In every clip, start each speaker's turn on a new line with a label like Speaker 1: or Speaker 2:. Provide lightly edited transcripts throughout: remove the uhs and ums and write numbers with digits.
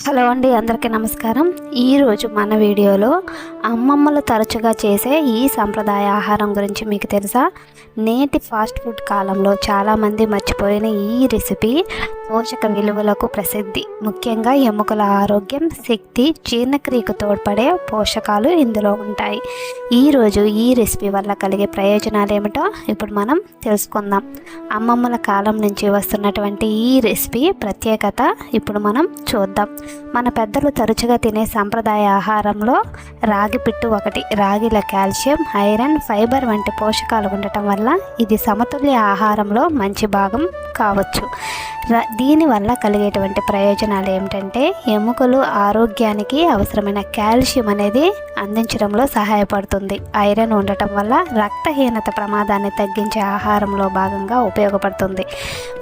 Speaker 1: Hello అండి, అందరికీ నమస్కారం. ఈరోజు మన వీడియోలో అమ్మమ్మలు తరచుగా చేసే ఈ సంప్రదాయ ఆహారం గురించి మీకు తెలుసా? నేటి ఫాస్ట్ ఫుడ్ కాలంలో చాలామంది మర్చిపోయిన ఈ రెసిపీ పోషక విలువలకు ప్రసిద్ధి. ముఖ్యంగా ఎముకల ఆరోగ్యం, శక్తి, జీర్ణక్రియకు తోడ్పడే పోషకాలు ఇందులో ఉంటాయి. ఈరోజు ఈ రెసిపీ వల్ల కలిగే ప్రయోజనాలు ఏమిటో ఇప్పుడు మనం తెలుసుకుందాం. అమ్మమ్మల కాలం నుంచి వస్తున్నటువంటి ఈ రెసిపీ ప్రత్యేకత ఇప్పుడు మనం చూద్దాం. మన పెద్దలు తరచుగా తినే సంప్రదాయ ఆహారంలో రాగి పిట్టు ఒకటి. రాగిలో కాల్షియం, ఐరన్, ఫైబర్ వంటి పోషకాలు ఉండటం వల్ల ఇది సమతుల్య ఆహారంలో మంచి భాగం కావచ్చు. దీనివల్ల కలిగేటువంటి ప్రయోజనాలు ఏమిటంటే, ఎముకలు ఆరోగ్యానికి అవసరమైన కాల్షియం అనేది అందించడంలో సహాయపడుతుంది. ఐరన్ ఉండటం వల్ల రక్తహీనత ప్రమాదాన్ని తగ్గించే ఆహారంలో భాగంగా ఉపయోగపడుతుంది.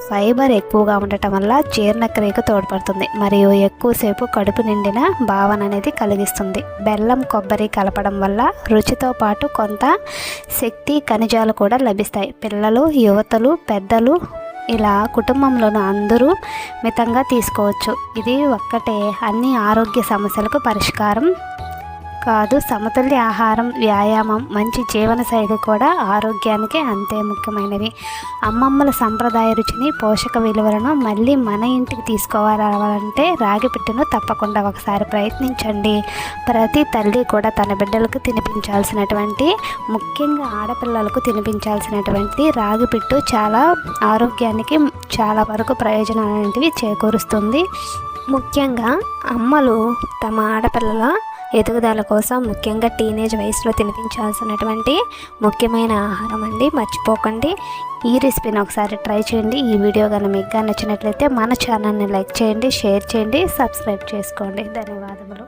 Speaker 1: ఫైబర్ ఎక్కువగా ఉండటం వల్ల జీర్ణక్రియకు తోడ్పడుతుంది మరియు ఎక్కువసేపు కడుపు నిండిన భావన అనేది కలిగిస్తుంది. బెల్లం, కొబ్బరి కలపడం వల్ల రుచితో పాటు కొంత శక్తి, ఖనిజాలు కూడా లభిస్తాయి. పిల్లలు, యువతలు, పెద్దలు ఇలా కుటుంబంలోని అందరూ మితంగా తీసుకోవచ్చు. ఇది ఒక్కటే అన్ని ఆరోగ్య సమస్యలకు పరిష్కారం కాదు. సమతుల్య ఆహారం, వ్యాయామం, మంచి జీవనశైలి కూడా ఆరోగ్యానికి అంతే ముఖ్యమైనవి. అమ్మమ్మల సంప్రదాయ రుచిని, పోషక విలువలను మళ్ళీ మన ఇంటికి తీసుకురావాలంటే రాగి పిట్టును తప్పకుండా ఒకసారి ప్రయత్నించండి. ప్రతి తల్లి కూడా తన బిడ్డలకు తినిపించాల్సినటువంటి, ముఖ్యంగా ఆడపిల్లలకు తినిపించాల్సినటువంటి రాగి పిట్టు చాలా ఆరోగ్యానికి చాలా వరకు ప్రయోజనాలు చేకూరుస్తుంది. ముఖ్యంగా అమ్మలు తమ ఆడపిల్లల ఎదుగుదల కోసం, ముఖ్యంగా టీనేజ్ వయసులో తినిపించాల్సినటువంటి ముఖ్యమైన ఆహారం అండి. మర్చిపోకండి. ఈ రెసిపీని ఒకసారి ట్రై చేయండి. ఈ వీడియో కానీ మీకు నచ్చినట్లయితే మన ఛానల్ని లైక్ చేయండి, షేర్ చేయండి, సబ్స్క్రైబ్ చేసుకోండి. ధన్యవాదములు.